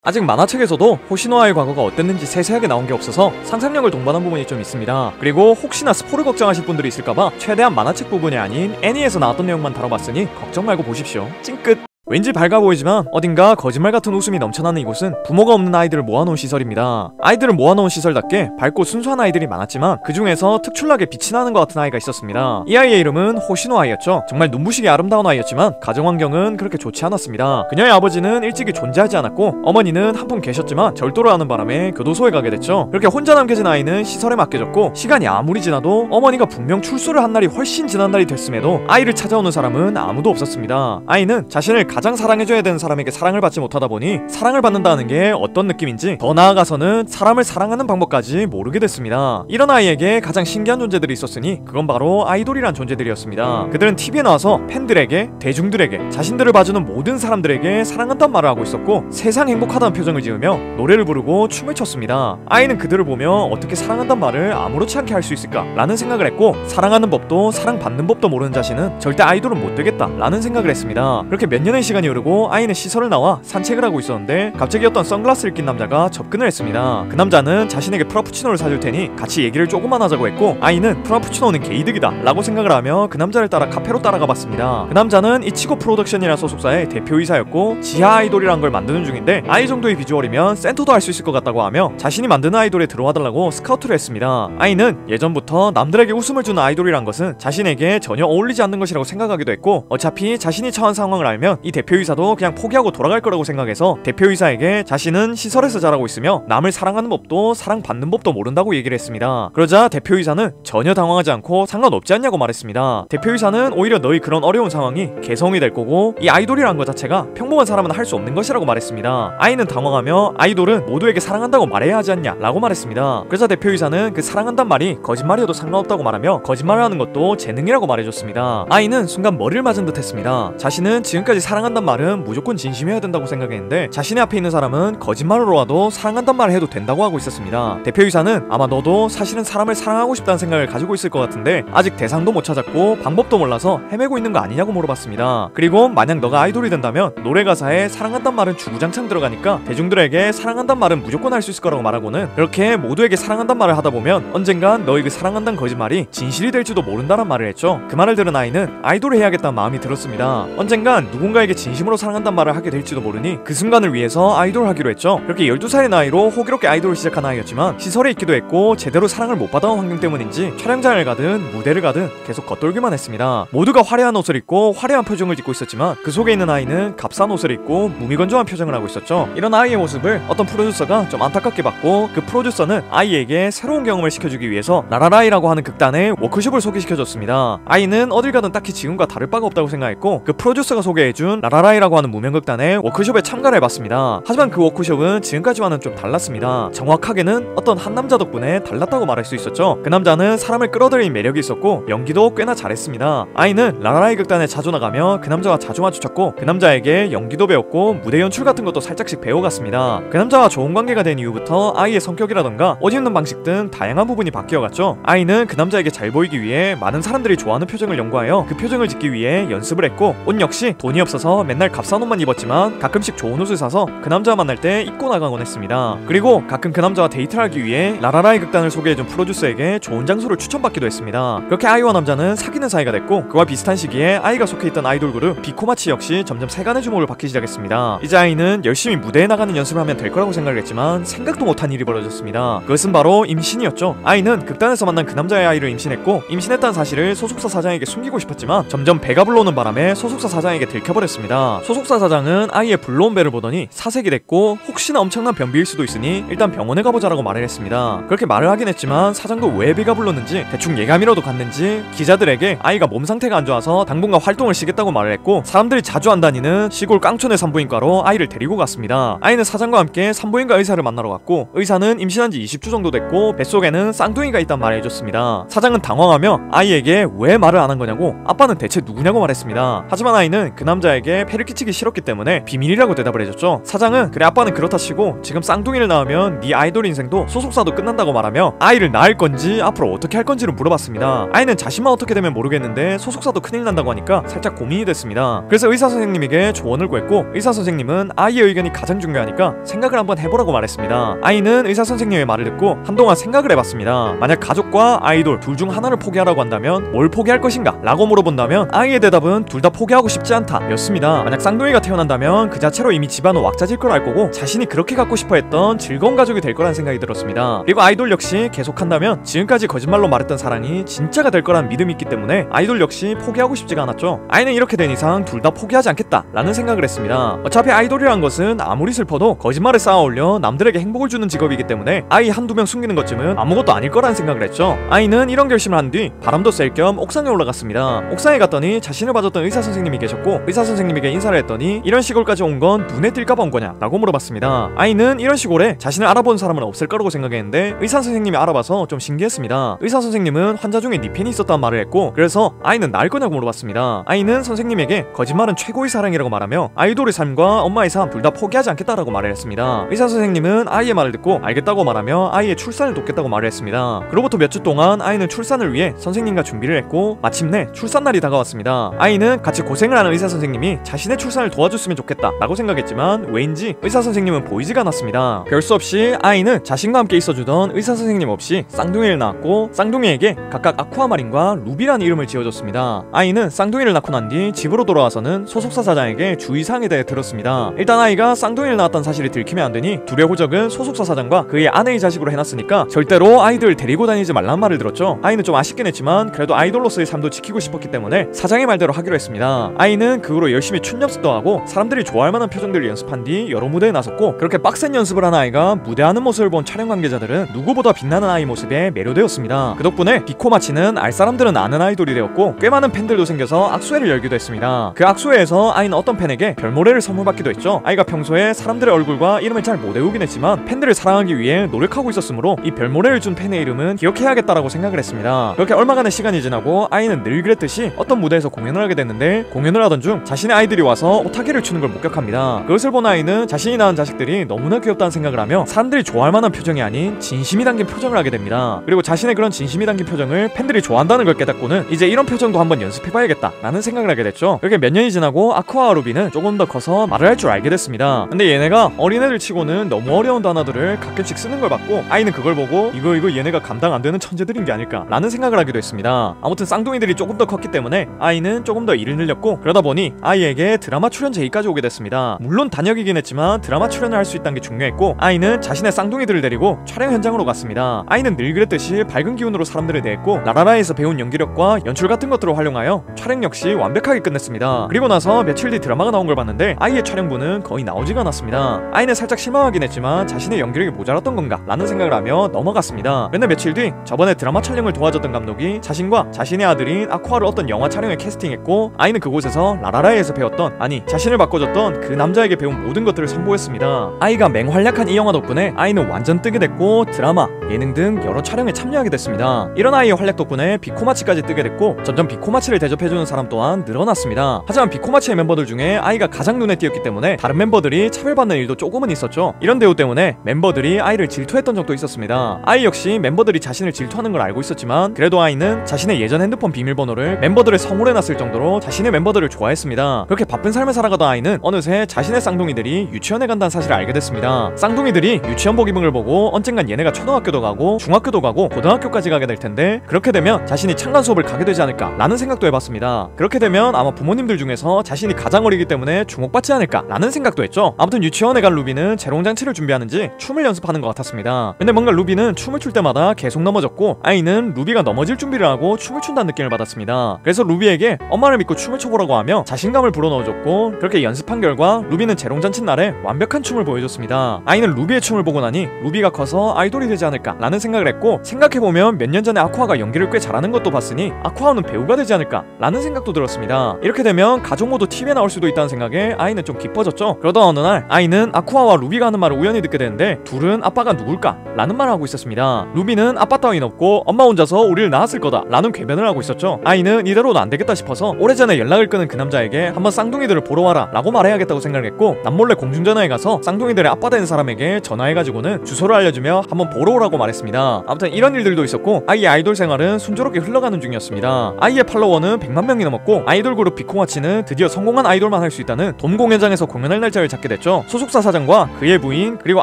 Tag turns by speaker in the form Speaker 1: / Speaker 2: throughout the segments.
Speaker 1: 아직 만화책에서도 호시노아의 과거가 어땠는지 세세하게 나온 게 없어서 상상력을 동반한 부분이 좀 있습니다. 그리고 혹시나 스포를 걱정하실 분들이 있을까봐 최대한 만화책 부분이 아닌 애니에서 나왔던 내용만 다뤄봤으니 걱정 말고 보십시오. 찡끗! 왠지 밝아 보이지만 어딘가 거짓말 같은 웃음이 넘쳐나는 이곳은 부모가 없는 아이들을 모아놓은 시설입니다. 아이들을 모아놓은 시설답게 밝고 순수한 아이들이 많았지만 그 중에서 특출나게 빛이 나는 것 같은 아이가 있었습니다. 이 아이의 이름은 호시노 아이였죠. 정말 눈부시게 아름다운 아이였지만 가정환경은 그렇게 좋지 않았습니다. 그녀의 아버지는 일찍이 존재하지 않았고 어머니는 한 분 계셨지만 절도를 하는 바람에 교도소에 가게 됐죠. 그렇게 혼자 남겨진 아이는 시설에 맡겨졌고 시간이 아무리 지나도 어머니가 분명 출소를 한 날이 훨씬 지난 날이 됐음에도 아이를 찾아오는 사람은 아무도 없었습니다. 아이는 자신을 가장 사랑해줘야 되는 사람에게 사랑을 받지 못하다 보니 사랑을 받는다는 게 어떤 느낌인지, 더 나아가서는 사람을 사랑하는 방법까지 모르게 됐습니다. 이런 아이에게 가장 신기한 존재들이 있었으니 그건 바로 아이돌이란 존재들이었습니다. 그들은 TV에 나와서 팬들에게, 대중들에게, 자신들을 봐주는 모든 사람들에게 사랑한다는 말을 하고 있었고 세상 행복하다는 표정을 지으며 노래를 부르고 춤을 췄습니다. 아이는 그들을 보며 어떻게 사랑한다는 말을 아무렇지 않게 할 수 있을까 라는 생각을 했고, 사랑하는 법도 사랑받는 법도 모르는 자신은 절대 아이돌은 못 되겠다 라는 생각을 했습니다. 그렇게 몇 년의 시간이 흐르고 아이는 시설을 나와 산책을 하고 있었는데 갑자기 어떤 선글라스를 낀 남자가 접근을 했습니다. 그 남자는 자신에게 프라푸치노를 사줄 테니 같이 얘기를 조금만 하자고 했고, 아이는 프라푸치노는 개이득이다 라고 생각을 하며 그 남자를 따라 카페로 따라가 봤습니다. 그 남자는 이치고 프로덕션이라는 소속사의 대표이사였고 지하 아이돌이란 걸 만드는 중인데 아이 정도의 비주얼이면 센터도 할 수 있을 것 같다고 하며 자신이 만드는 아이돌에 들어와달라고 스카우트를 했습니다. 아이는 예전부터 남들에게 웃음을 주는 아이돌이란 것은 자신에게 전혀 어울리지 않는 것이라고 생각하기도 했고, 어차피 자신이 처한 상황을 알면 이 대표이사도 그냥 포기하고 돌아갈 거라고 생각해서 대표이사에게 자신은 시설에서 자라고 있으며 남을 사랑하는 법도 사랑받는 법도 모른다고 얘기를 했습니다. 그러자 대표이사는 전혀 당황하지 않고 상관없지 않냐고 말했습니다. 대표이사는 오히려 너희 그런 어려운 상황이 개성이 될 거고 이 아이돌이란 것 자체가 평범한 사람은 할 수 없는 것이라고 말했습니다. 아이는 당황하며 아이돌은 모두에게 사랑한다고 말해야 하지 않냐 라고 말했습니다. 그러자 대표이사는 그 사랑한단 말이 거짓말이어도 상관없다고 말하며 거짓말을 하는 것도 재능이라고 말해줬습니다. 아이는 순간 머리를 맞은 듯 했습니다. 자신은 지금까지 사랑한단 말은 무조건 진심이어야 된다고 생각했는데 자신의 앞에 있는 사람은 거짓말로 와도 사랑한단 말을 해도 된다고 하고 있었습니다. 대표이사는 아마 너도 사실은 사람을 사랑하고 싶다는 생각을 가지고 있을 것 같은데 아직 대상도 못 찾았고 방법도 몰라서 헤매고 있는 거 아니냐고 물어봤습니다. 그리고 만약 너가 아이돌이 된다면 노래 가사에 사랑한단 말은 주구장창 들어가니까 대중들에게 사랑한단 말은 무조건 할 수 있을 거라고 말하고는 그렇게 모두에게 사랑한단 말을 하다 보면 언젠간 너희 그 사랑한다는 거짓말이 진실이 될지도 모른다란 말을 했죠. 그 말을 들은 아이는 아이돌을 해야겠다는 마음이 들었습니다. 언젠간 누군가에게 진심으로 사랑한단 말을 하게 될지도 모르니 그 순간을 위해서 아이돌을 하기로 했죠. 그렇게 12살의 나이로 호기롭게 아이돌을 시작한 아이였지만 시설에 있기도 했고 제대로 사랑을 못 받아온 환경 때문인지 촬영장을 가든 무대를 가든 계속 겉돌기만 했습니다. 모두가 화려한 옷을 입고 화려한 표정을 짓고 있었지만 그 속에 있는 아이는 값싼 옷을 입고 무미건조한 표정을 하고 있었죠. 이런 아이의 모습을 어떤 프로듀서가 좀 안타깝게 봤고 그 프로듀서는 아이에게 새로운 경험을 시켜주기 위해서 라라라이라고 하는 극단의 워크숍을 소개시켜줬습니다. 아이는 어딜 가든 딱히 지금과 다를 바가 없다고 생각했고 그 프로듀서가 소개해준 라라라이라고 하는 무명극단의 워크숍에 참가를 해봤습니다. 하지만 그 워크숍은 지금까지와는 좀 달랐습니다. 정확하게는 어떤 한 남자 덕분에 달랐다고 말할 수 있었죠. 그 남자는 사람을 끌어들이는 매력이 있었고 연기도 꽤나 잘했습니다. 아이는 라라라이 극단에 자주 나가며 그 남자와 자주 마주쳤고 그 남자에게 연기도 배웠고 무대 연출 같은 것도 살짝씩 배워갔습니다. 그 남자와 좋은 관계가 된 이후부터 아이의 성격이라던가 옷 입는 방식 등 다양한 부분이 바뀌어갔죠. 아이는 그 남자에게 잘 보이기 위해 많은 사람들이 좋아하는 표정을 연구하여 그 표정을 짓기 위해 연습을 했고, 옷 역시 돈이 없어서 맨날 값싼 옷만 입었지만 가끔씩 좋은 옷을 사서 그 남자와 만날 때 입고 나가곤 했습니다. 그리고 가끔 그 남자와 데이트를 하기 위해 라라라이 극단을 소개해준 프로듀서에게 좋은 장소를 추천받기도 했습니다. 그렇게 아이와 남자는 사귀는 사이가 됐고 그와 비슷한 시기에 아이가 속해 있던 아이돌 그룹 비코마치 역시 점점 세간의 주목을 받기 시작했습니다. 이제 아이는 열심히 무대에 나가는 연습을 하면 될 거라고 생각을 했지만 생각도 못한 일이 벌어졌습니다. 그것은 바로 임신이었죠. 아이는 극단에서 만난 그 남자의 아이를 임신했고 임신했다는 사실을 소속사 사장에게 숨기고 싶었지만 점점 배가 불러오는 바람에 소속사 사장에게 들켜버렸습니다. 소속사 사장은 아이의 불러온 배를 보더니 사색이 됐고 혹시나 엄청난 변비일 수도 있으니 일단 병원에 가보자라고 말을 했습니다. 그렇게 말을 하긴 했지만 사장도 왜 배가 불렀는지 대충 예감이라도 갔는지 기자들에게 아이가 몸 상태가 안 좋아서 당분간 활동을 쉬겠다고 말을 했고 사람들이 자주 안 다니는 시골 깡촌의 산부인과로 아이를 데리고 갔습니다. 아이는 사장과 함께 산부인과 의사를 만나러 갔고 의사는 임신한 지 20주 정도 됐고 뱃속에는 쌍둥이가 있단 말을 해줬습니다. 사장은 당황하며 아이에게 왜 말을 안 한 거냐고 아빠는 대체 누구냐고 말했습니다. 하지만 아이는 그 남자에게 아빠에게 폐를 끼치기 싫었기 때문에 비밀이라고 대답을 해줬죠. 사장은 그래 아빠는 그렇다 치고 지금 쌍둥이를 낳으면 네 아이돌 인생도 소속사도 끝난다고 말하며 아이를 낳을 건지 앞으로 어떻게 할 건지를 물어봤습니다. 아이는 자신만 어떻게 되면 모르겠는데 소속사도 큰일 난다고 하니까 살짝 고민이 됐습니다. 그래서 의사 선생님에게 조언을 구했고 의사 선생님은 아이의 의견이 가장 중요하니까 생각을 한번 해보라고 말했습니다. 아이는 의사 선생님의 말을 듣고 한동안 생각을 해봤습니다. 만약 가족과 아이돌 둘 중 하나를 포기하라고 한다면 뭘 포기할 것인가? 라고 물어본다면 아이의 대답은 둘 다 포기하고 싶지 않다 였습니다. 만약 쌍둥이가 태어난다면 그 자체로 이미 집안은 왁자질 걸 알 거고 자신이 그렇게 갖고 싶어 했던 즐거운 가족이 될 거란 생각이 들었습니다. 그리고 아이돌 역시 계속한다면 지금까지 거짓말로 말했던 사랑이 진짜가 될 거란 믿음이 있기 때문에 아이돌 역시 포기하고 싶지가 않았죠. 아이는 이렇게 된 이상 둘 다 포기하지 않겠다 라는 생각을 했습니다. 어차피 아이돌이란 것은 아무리 슬퍼도 거짓말을 쌓아 올려 남들에게 행복을 주는 직업이기 때문에 아이 한두 명 숨기는 것쯤은 아무것도 아닐 거라는 생각을 했죠. 아이는 이런 결심을 한 뒤 바람도 쐴 겸 옥상에 올라갔습니다. 옥상에 갔더니 자신을 봐줬던 의사 선생님이 계셨고 의사 선생님에게 인사를 했더니 이런 시골까지 온 건 눈에 띌까봐 온 거냐 라고 물어봤습니다. 아이는 이런 시골에 자신을 알아본 사람은 없을 거라고 생각했는데 의사 선생님이 알아봐서 좀 신기했습니다. 의사 선생님은 환자 중에 네 팬이 있었다는 말을 했고 그래서 아이는 날 거냐고 물어봤습니다. 아이는 선생님에게 거짓말은 최고의 사랑이라고 말하며 아이돌의 삶과 엄마의 삶 둘 다 포기하지 않겠다라고 말을 했습니다. 의사 선생님은 아이의 말을 듣고 알겠다고 말하며 아이의 출산을 돕겠다고 말을 했습니다. 그로부터 몇 주 동안 아이는 출산을 위해 선생님과 준비를 했고 마침내 출산날이 다가왔습니다. 아이는 같이 고생을 하는 의사 선생님이 자신의 출산을 도와줬으면 좋겠다 라고 생각했지만 왜인지 의사 선생님은 보이지가 않았습니다. 별 수 없이 아이는 자신과 함께 있어주던 의사 선생님 없이 쌍둥이를 낳았고 쌍둥이에게 각각 아쿠아마린과 루비라는 이름을 지어줬습니다. 아이는 쌍둥이를 낳고 난 뒤 집으로 돌아와서는 소속사 사장에게 주의사항에 대해 들었습니다. 일단 아이가 쌍둥이를 낳았다는 사실이 들키면 안 되니 둘의 호적은 소속사 사장과 그의 아내의 자식으로 해놨으니까 절대로 아이들 데리고 다니지 말란 말을 들었죠. 아이는 좀 아쉽긴 했지만 그래도 아이돌로서의 삶도 지키고 싶었기 때문에 사장의 말대로 하기로 했습니다. 아이는 그 후로 열심히 춤 연습도 하고 사람들이 좋아할 만한 표정들을 연습한 뒤 여러 무대에 나섰고 그렇게 빡센 연습을 한 아이가 무대하는 모습을 본 촬영 관계자들은 누구보다 빛나는 아이 모습에 매료되었습니다. 그 덕분에 비코마치는 알 사람들은 아는 아이돌이 되었고 꽤 많은 팬들도 생겨서 악수회를 열기도 했습니다. 그 악수회에서 아이는 어떤 팬에게 별모래를 선물받기도 했죠. 아이가 평소에 사람들의 얼굴과 이름을 잘 못 외우긴 했지만 팬들을 사랑하기 위해 노력하고 있었으므로 이 별모래를 준 팬의 이름은 기억해야겠다라고 생각을 했습니다. 그렇게 얼마간의 시간이 지나고 아이는 늘 그랬듯이 어떤 무대에서 공연을 하게 됐는데 공연을 하던 중 자신의 아이들이 와서 오타게를 추는 걸 목격합니다. 그것을 본 아이는 자신이 낳은 자식들이 너무나 귀엽다는 생각을 하며 사람들이 좋아할 만한 표정이 아닌 진심이 담긴 표정을 하게 됩니다. 그리고 자신의 그런 진심이 담긴 표정을 팬들이 좋아한다는 걸 깨닫고는 이제 이런 표정도 한번 연습해봐야겠다 라는 생각을 하게 됐죠. 그렇게 몇 년이 지나고 아쿠아와 루비는 조금 더 커서 말을 할 줄 알게 됐습니다. 근데 얘네가 어린애들 치고는 너무 어려운 단어들을 가끔씩 쓰는 걸 봤고 아이는 그걸 보고 이거 얘네가 감당 안 되는 천재들인 게 아닐까 라는 생각을 하기도 했습니다. 아무튼 쌍둥이들이 조금 더 컸기 때문에 아이는 조금 더 일을 늘렸고 그러다 보니 아이에게 드라마 출연 제의까지 오게 됐습니다. 물론 단역이긴 했지만 드라마 출연을 할 수 있다는 게 중요했고 아이는 자신의 쌍둥이들을 데리고 촬영 현장으로 갔습니다. 아이는 늘 그랬듯이 밝은 기운으로 사람들을 대했고 라라라에서 배운 연기력과 연출 같은 것들을 활용하여 촬영 역시 완벽하게 끝냈습니다. 그리고 나서 며칠 뒤 드라마가 나온 걸 봤는데 아이의 촬영부는 거의 나오지가 않았습니다. 아이는 살짝 실망하긴 했지만 자신의 연기력이 모자랐던 건가 라는 생각을 하며 넘어갔습니다. 그런데 며칠 뒤 저번에 드라마 촬영을 도와줬던 감독이 자신과 자신의 아들인 아쿠아를 어떤 영화 촬영에 캐스팅했고 아이는 그곳에서 라라라에서 배웠던 아니 자신을 바꿔줬던 그 남자에게 배운 모든 것들을 선보였습니다. 아이가 맹활약한 이 영화 덕분에 아이는 완전 뜨게 됐고 드라마, 예능 등 여러 촬영에 참여하게 됐습니다. 이런 아이의 활약 덕분에 비코마치까지 뜨게 됐고 점점 비코마치를 대접해주는 사람 또한 늘어났습니다. 하지만 비코마치의 멤버들 중에 아이가 가장 눈에 띄었기 때문에 다른 멤버들이 차별받는 일도 조금은 있었죠. 이런 대우 때문에 멤버들이 아이를 질투했던 적도 있었습니다. 아이 역시 멤버들이 자신을 질투하는 걸 알고 있었지만 그래도 아이는 자신의 예전 핸드폰 비밀번호를 멤버들의 성으로 해놨을 정도로 자신의 멤버들을 좋아했습니다. 그렇게 바쁜 삶을 살아가던 아이는 어느새 자신의 쌍둥이들이 유치원에 간다는 사실을 알게 됐습니다. 쌍둥이들이 유치원복 입은 걸 보고 언젠간 얘네가 초등학교도 가고 중학교도 가고 고등학교까지 가게 될 텐데 그렇게 되면 자신이 창간 수업을 가게 되지 않을까 라는 생각도 해봤습니다. 그렇게 되면 아마 부모님들 중에서 자신이 가장 어리기 때문에 주목받지 않을까 라는 생각도 했죠. 아무튼 유치원에 간 루비는 재롱잔치를 준비하는지 춤을 연습하는 것 같았습니다. 근데 뭔가 루비는 춤을 출 때마다 계속 넘어졌고 아이는 루비가 넘어질 준비를 하고 춤을 춘다는 느낌을 받았습니다. 그래서 루비에게 엄마를 믿고 춤을 춰보라고 하며 자신감을 불어넣어줬고 그렇게 연습한 결과 루비는 재롱잔치 날에 완벽한 춤을 보여줬습니다. 아이는 루비의 춤을 보고 나니 루비가 커서 아이돌이 되지 않을까 라는 생각을 했고 생각해보면 몇 년 전에 아쿠아가 연기를 꽤 잘하는 것도 봤으니 아쿠아는 배우가 되지 않을까 라는 생각도 들었습니다. 이렇게 되면 가족 모두 TV에 나올 수도 있다는 생각에 아이는 좀 기뻐졌죠. 그러던 어느 날 아이는 아쿠아와 루비가 하는 말을 우연히 듣게 되는데 둘은 아빠가 누굴까? 라는 말을 하고 있었습니다. 루비는 아빠 따윈 없고 엄마 혼자서 우리를 낳았을 거다 라는 궤변을 하고 있었죠. 아이는 이대로는 안 되겠다 싶어서 오래전에 연락을 끊은 그 남자에게 한번 쌍둥이들을 보러 와라 라고 말해야겠다고 생각을 했고 남몰래 공중전화에 가서 쌍둥이들의 아빠 되는 사람에게 전화해가지고는 주소를 알려주며 한번 보러 오라고 말했습니다. 아무튼 이런 일들도 있었고 아이의 아이돌 생활은 순조롭게 흘러가는 중이었습니다. 아이의 팔로워는 100만 명이 넘었고 아이돌 그룹 비코마치는 드디어 성공한 아이돌만 할 수 있다는 돔 공연장에서 공연할 날짜를 잡게 됐죠. 소속사 사장과 그의 부인 그리고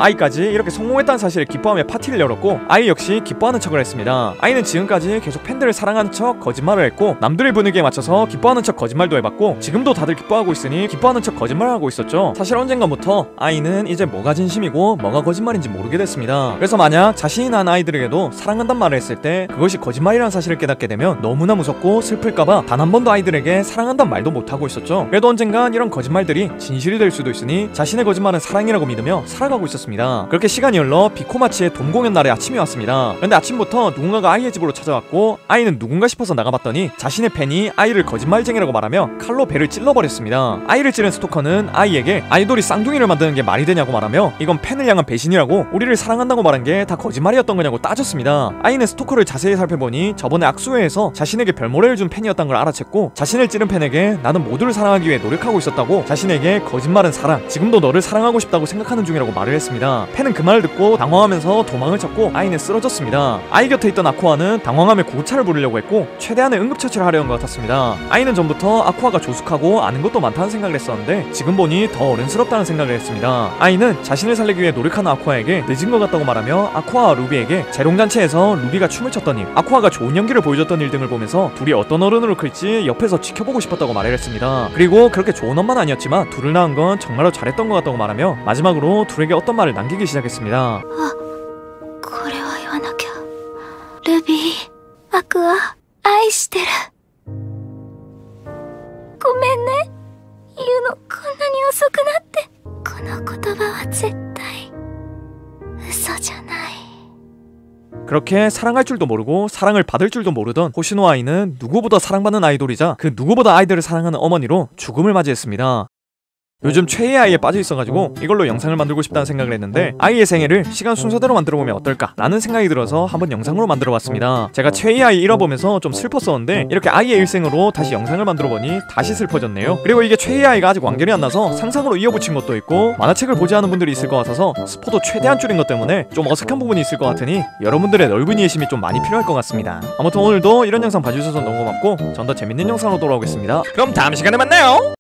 Speaker 1: 아이까지 이렇게 성공했다는 사실을 기뻐하며 파티를 열었고 아이 역시 기뻐하는 척을 했습니다. 아이는 지금까지 계속 팬들을 사랑하는 척 거짓말을 했고 남들의 분위기에 맞춰서 기뻐하는 척 거짓말도 해봤고 지금도 다들 기뻐하고 있으니 기뻐하는 척 거짓말을 하고 있었죠. 사실 언젠가부터 아이는 이제 뭐가 진심이고 뭐가 거짓말인지 모르게 됐습니다. 그래서 만약 자신이 낳은 아이들에게도 사랑한단 말을 했을 때 그것이 거짓말이라는 사실을 깨닫게 되면 너무나 무섭고 슬플까봐 단 한 번도 아이들에게 사랑한단 말도 못하고 있었죠. 그래도 언젠간 이런 거짓말들이 진실이 될 수도 있으니 자신의 거짓말은 사랑이라고 믿으며 살아가고 있었습니다. 그렇게 시간이 흘러 비코마치의 돔 공연 날에 아침이 왔습니다. 근데 아침부터 누군가가 아이의 집으로 찾아왔고 아이는 누군가 싶어서 나가봤더니 자신의 팬이 아이를 거짓말쟁이라고 말하며 칼로 배를 찔러버렸습니다. 아이를 찌른 스토커는 아이에게 아이돌이 쌍둥이를 만드는 게 말이 되냐고 말하며 이건 팬을 향한 배신이라고 우리를 사랑한다고 말한 게 다 거짓말이었던 거냐고 따졌습니다. 아이는 스토커를 자세히 살펴보니 저번에 악수회에서 자신에게 별모래를 준 팬이었던 걸 알아챘고 자신을 찌른 팬에게 나는 모두를 사랑하기 위해 노력하고 있었다고 자신에게 거짓말은 사랑 지금도 너를 사랑하고 싶다고 생각하는 중이라고 말을 했습니다. 팬은 그 말을 듣고 당황하면서 도망을 쳤고 아이는 쓰러졌습니다. 아이 곁에 있던 아쿠아는 당황하며 구급차를 부르려고 했고 최대한의 응급처치를 하려는 것 같았습니다. 아이는 전부터 아쿠아가 조숙하고 아는 것도 많다는 생각을 했었는데 지금 보니 더 어른스럽다는 생각을 했습니다. 아이는 자신을 살리기 위해 노력하는 아쿠아에게 늦은 것 같다고 말하며 아쿠아와 루비에게 재롱잔치에서 루비가 춤을 췄던 일, 아쿠아가 좋은 연기를 보여줬던 일 등을 보면서 둘이 어떤 어른으로 클지 옆에서 지켜보고 싶었다고 말을 했습니다. 그리고 그렇게 좋은 엄마는 아니었지만 둘을 낳은 건 정말로 잘했던 것 같다고 말하며 마지막으로 둘에게 어떤 말을 남기기 시작했습니다.
Speaker 2: これは言わなきゃ。ルビー、アクア、愛してる。ごめんね。言うのこんなに遅くなって。この言葉は絶対嘘じゃない。
Speaker 1: 그렇게 사랑할 줄도 모르고 사랑을 받을 줄도 모르던 호시노 아이는 누구보다 사랑받는 아이돌이자 그 누구보다 아이들을 사랑하는 어머니로 죽음을 맞이했습니다. 요즘 최애 아이에 빠져 있어가지고 이걸로 영상을 만들고 싶다는 생각을 했는데 아이의 생애를 시간 순서대로 만들어보면 어떨까 라는 생각이 들어서 한번 영상으로 만들어봤습니다. 제가 최애 아이 잃어보면서 좀 슬펐었는데 이렇게 아이의 일생으로 다시 영상을 만들어보니 다시 슬퍼졌네요. 그리고 이게 최애 아이가 아직 완결이 안 나서 상상으로 이어붙인 것도 있고 만화책을 보지 않은 분들이 있을 것 같아서 스포도 최대한 줄인 것 때문에 좀 어색한 부분이 있을 것 같으니 여러분들의 넓은 이해심이 좀 많이 필요할 것 같습니다. 아무튼 오늘도 이런 영상 봐주셔서 너무 고맙고 전 더 재밌는 영상으로 돌아오겠습니다. 그럼 다음 시간에 만나요.